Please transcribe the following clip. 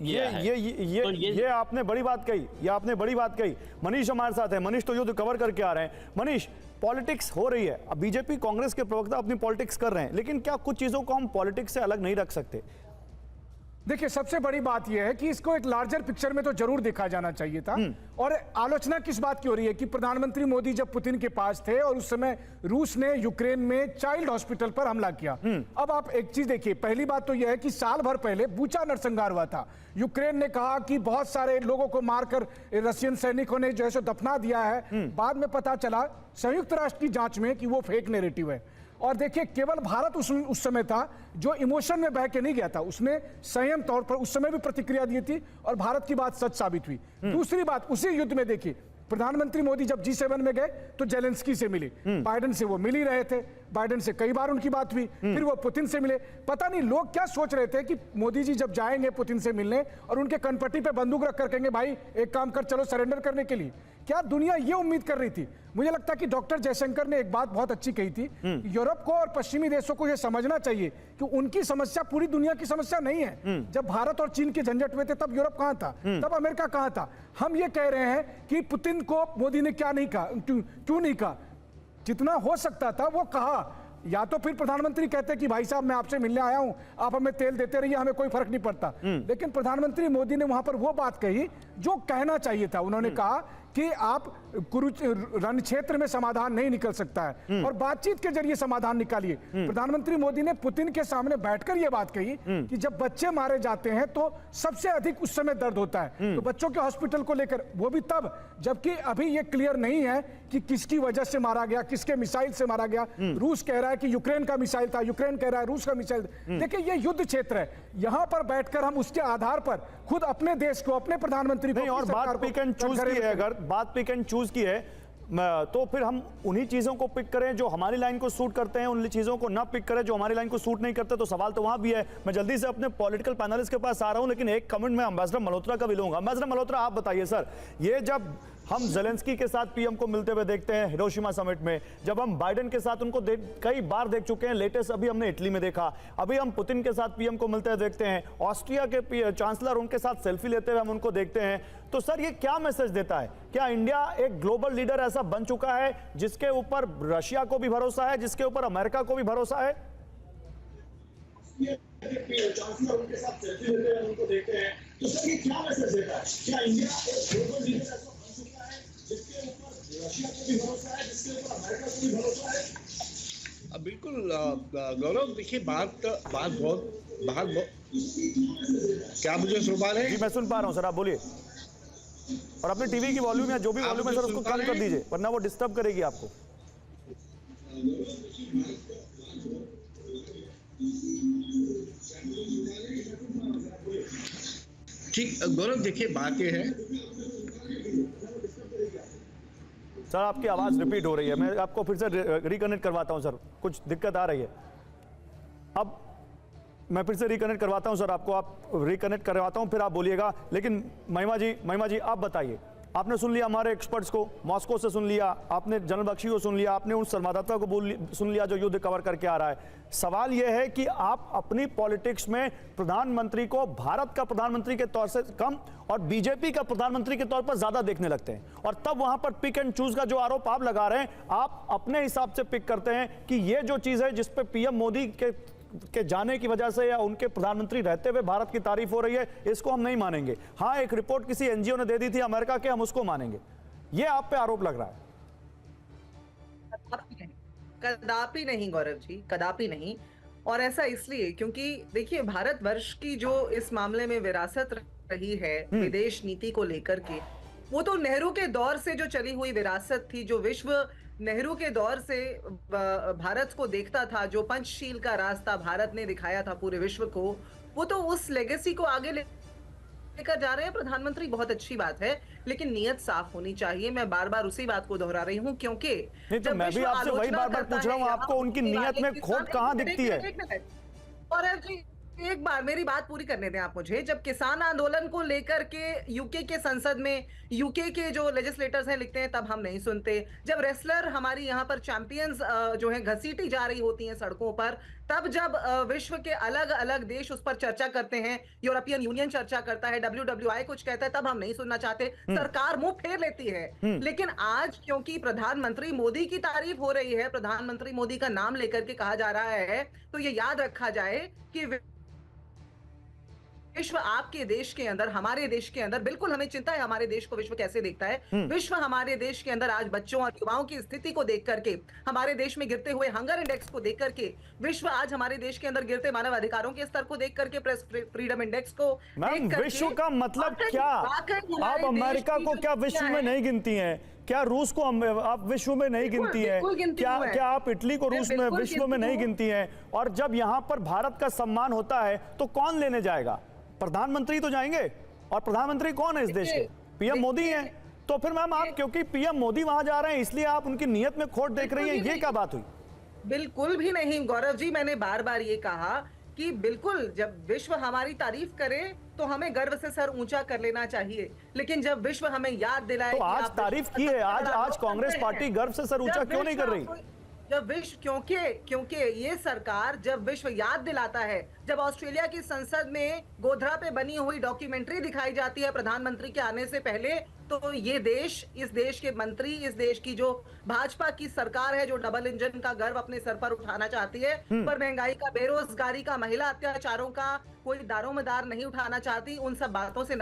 किया है। तो ये आपने बड़ी बात कही, ये आपने बड़ी बात कही। मनीष हमारे साथ है, मनीष तो युद्ध कवर करके आ रहे हैं। मनीष, पॉलिटिक्स हो रही है, अब बीजेपी कांग्रेस के प्रवक्ता अपनी पॉलिटिक्स कर रहे हैं, लेकिन क्या कुछ चीजों को हम पॉलिटिक्स से अलग नहीं रख सकते? देखिए, सबसे बड़ी बात यह है कि इसको एक लार्जर पिक्चर में तो जरूर देखा जाना चाहिए था। और आलोचना किस बात की हो रही है कि प्रधानमंत्री मोदी जब पुतिन के पास थे और उस समय रूस ने यूक्रेन में चाइल्ड हॉस्पिटल पर हमला किया। अब आप एक चीज देखिए, पहली बात तो यह है कि साल भर पहले बूचा नरसंहार हुआ था। यूक्रेन ने कहा कि बहुत सारे लोगों को मारकर रशियन सैनिकों ने जो है सो दफना दिया है। बाद में पता चला संयुक्त राष्ट्र की जांच में कि वो फेक नैरेटिव है। और देखिए, केवल भारत उस समय था जो इमोशन में बह के नहीं गया था, उसने संयम तौर पर उस समय भी प्रतिक्रिया दी थी और भारत की बात सच साबित हुई। दूसरी बात, उसी युद्ध में देखिए, प्रधानमंत्री मोदी जब G7 में गए तो जेलेंस्की से मिले, बाइडेन से वो मिल ही रहे थे, बाइडेन से कई बार उनकी बात हुई, फिर वो पुतिन से मिले। पता नहीं लोग क्या सोच रहे थे कि मोदी जी जब जाएंगे पुतिन से मिलने और उनके कनपट्टी पे बंदूक रख कर कहेंगे भाई एक काम कर, चलो सरेंडर करने के लिए। क्या दुनिया ये उम्मीद कर रही थी? मुझे लगता है कि डॉक्टर जयशंकर ने एक बात बहुत अच्छी कही थी, यूरोप को और पश्चिमी देशों को यह समझना चाहिए कि उनकी समस्या पूरी दुनिया की समस्या नहीं है। जब भारत और चीन के झंझट हुए थे तब यूरोप कहां था, तब अमेरिका कहां था? हम ये कह रहे हैं कि पुतिन को मोदी ने क्या नहीं कहा, क्यों नहीं कहा? जितना हो सकता था वो कहा। या तो फिर प्रधानमंत्री कहते कि भाई साहब मैं आपसे मिलने आया हूं, आप हमें तेल देते रहिए, हमें कोई फर्क नहीं पड़ता। लेकिन प्रधानमंत्री मोदी ने वहां पर वो बात कही जो कहना चाहिए था। उन्होंने कहा कि आप रण क्षेत्र में समाधान नहीं निकल सकता है और बातचीत के जरिए समाधान निकालिए। प्रधानमंत्री मोदी ने पुतिन के सामने बैठकर यह बात कही कि जब बच्चे मारे जाते हैं तो सबसे अधिक उस समय दर्द होता है, तो बच्चों के हॉस्पिटल को लेकर, वो भी तब जबकि अभी यह क्लियर नहीं है कि किसकी वजह से मारा गया, किसके मिसाइल से मारा गया। रूस कह रहा है कि यूक्रेन का मिसाइल था, यूक्रेन कह रहा है रूस का मिसाइल। देखिए, ये युद्ध क्षेत्र है, यहां पर बैठकर हम उसके आधार पर खुद अपने देश को, अपने प्रधानमंत्री को, और बात पिक एंड चूज की है, अगर बात पिक एंड चूज की है तो फिर हम उन्हीं चीजों को पिक करें जो हमारी लाइन को सूट करते हैं, उन चीजों को ना पिक करें जो हमारी लाइन को सूट नहीं करते। तो सवाल तो वहां भी है। मैं जल्दी से अपने पॉलिटिकल पैनलिस्ट के पास आ रहा हूं, लेकिन एक कमेंट मैं एम्बेसडर मल्होत्रा का भी लूंगा। एम्बेसडर मल्होत्रा, आप बताइए सर, ये जब हम जेलेंस्की के साथ पीएम को मिलते हुए देखते हैं हिरोशिमा समिट में, जब हम बाइडेन के साथ उनको कई बार देख चुके हैं, लेटेस्ट अभी हमने इटली में देखा, अभी हम पुतिन के साथ पीएम को मिलते हुए देखते हैं, ऑस्ट्रिया के चांसलर उनके साथ सेल्फी लेते हुए हम उनको देखते हैं। तो सर, ये क्या मैसेज देता है? क्या इंडिया एक ग्लोबल लीडर ऐसा बन चुका है जिसके ऊपर रशिया को भी भरोसा है, जिसके ऊपर अमेरिका को भी भरोसा है? चांसलर उनके साथ सेल्फी लेते हैं, उनको देखते हैं, तो सर ये क्या मैसेज देता है? क्या इंडिया एक ग्लोबल लीडर ऐसा बन चुका है जिसके ऊपर रशिया को भी भरोसा है, जिसके ऊपर अमेरिका को भी भरोसा है? बिल्कुल गौरव, देखिए बात बहुत क्या मुझे सुन पा रहे हैं? जी, मैं सुन पा रहा हूं सर, आप बोलिए। और अपने टीवी की वॉल्यूम या जो भी वॉल्यूम है सर उसको कम कर दीजिए, वरना वो डिस्टर्ब करेगी आपको। ठीक गौरव, देखिए बात यह है सर, आपकी आवाज रिपीट हो रही है, मैं आपको फिर से रिकनेक्ट करवाता हूं सर, कुछ दिक्कत आ रही है। अब मैं फिर से रिकनेक्ट करवाता हूं सर आपको, आप रिकनेक्ट करवाता हूं, फिर आप बोलिएगा। लेकिन महिमा जी आप बताइए, आपने सुन लिया हमारे एक्सपर्ट्स को, मॉस्को से सुन लिया आपने, जनरल बख्शी को सुन लिया आपने, उन संवाददाता को सुन लिया जो युद्ध कवर करके आ रहा है। सवाल यह है कि आप अपनी पॉलिटिक्स में प्रधानमंत्री को भारत का प्रधानमंत्री के तौर से कम और बीजेपी का प्रधानमंत्री के तौर पर ज्यादा देखने लगते हैं, और तब वहां पर पिक एंड चूज का जो आरोप आप लगा रहे हैं, आप अपने हिसाब से पिक करते हैं कि ये जो चीज है जिसपे पीएम मोदी के जाने की वजह से या उनके प्रधानमंत्री रहते हुए भारत की तारीफ हो रही है, इसको हम नहीं मानेंगे। हाँ, एक रिपोर्ट किसी एनजीओ ने दे दी थी अमेरिका के, हम उसको मानेंगे। ये आप पे आरोप लग रहा है। कदापि नहीं गौरव जी, कदापि नहीं। और ऐसा इसलिए क्योंकि देखिए, भारतवर्ष की जो इस मामले में विरासत रही है विदेश नीति को लेकर के, वो तो नेहरू के दौर से जो चली हुई विरासत थी, जो विश्व नेहरू के दौर से भारत को देखता था, जो पंचशील का रास्ता भारत ने दिखाया था पूरे विश्व को, वो तो उस लेगेसी को आगे लेकर जा रहे हैं प्रधानमंत्री। बहुत अच्छी बात है, लेकिन नीयत साफ होनी चाहिए। मैं बार बार उसी बात को दोहरा रही हूं, क्योंकि तो मैं भी आपसे वही बार बार पूछ रहा हूं, आपको उनकी नीयत में खोट कहां दिखती है? और जी, एक बार मेरी बात पूरी करने दें आप मुझे। जब किसान आंदोलन को लेकर के यूके के संसद में यूके के जो लेजिस्लेटर्स हैं लिखते हैं, तब हम नहीं सुनते। जब रेसलर हमारी यहाँ पर चैंपियंस जो है घसीटी जा रही होती हैं सड़कों पर, तब जब विश्व के अलग अलग देश उस पर चर्चा करते हैं, यूरोपियन यूनियन चर्चा करता है, WWI कुछ कहता है, तब हम नहीं सुनना चाहते, सरकार मुंह फेर लेती है। लेकिन आज क्योंकि प्रधानमंत्री मोदी की तारीफ हो रही है, प्रधानमंत्री मोदी का नाम लेकर के कहा जा रहा है, तो ये याद रखा जाए कि विश्व आपके देश के अंदर, हमारे देश के अंदर, बिल्कुल हमें चिंता है हमारे देश को विश्व कैसे देखता है। विश्व हमारे देश के अंदर आज बच्चों और युवाओं की स्थिति को देख करके, हमारे देश में गिरते हुए हंगर इंडेक्स को देख करके, विश्व आज हमारे देश के अंदर गिरते मानव अधिकारों के स्तर को देख करके, प्रेस फ्रीडम इंडेक्स को मैम, देख करके, विश्व का मतलब क्या? आप अमेरिका को क्या विश्व में नहीं गिनती हैं? क्या रूस को आप विश्व में नहीं गिनती हैं? क्या आप इटली को रूस में विश्व में नहीं गिनती हैं? और जब यहाँ पर भारत का सम्मान होता है तो कौन लेने जाएगा? प्रधानमंत्री तो जाएंगे, और प्रधानमंत्री कौन है इस देश के? पीएम मोदी हैं। तो फिर मैम आप, क्योंकि पीएम मोदी वहां जा रहे हैं इसलिए आप उनकी नीयत में खोट देख रही हैं, ये क्या बात हुई? बिल्कुल भी नहीं गौरव जी, मैंने बार बार ये कहा कि बिल्कुल जब विश्व हमारी तारीफ करे तो हमें गर्व से सर ऊंचा कर लेना चाहिए, लेकिन जब विश्व हमें याद दिलाए तो कि आज आप तारीफ की है, आज कांग्रेस पार्टी गर्व से सर ऊंचा क्यों नहीं कर रही? जब विश्व, क्योंकि ये सरकार जब विश्व याद दिलाता है, जब ऑस्ट्रेलिया की संसद में गोधरा पे बनी हुई डॉक्यूमेंट्री दिखाई जाती है प्रधानमंत्री के आने से पहले, तो ये देश, इस देश के मंत्री, इस देश की जो भाजपा की सरकार है, जो डबल इंजन का गर्व अपने सर पर उठाना चाहती है, पर महंगाई का, बेरोजगारी का, महिला अत्याचारों का कोई दारोमदार नहीं उठाना चाहती, उन सब बातों से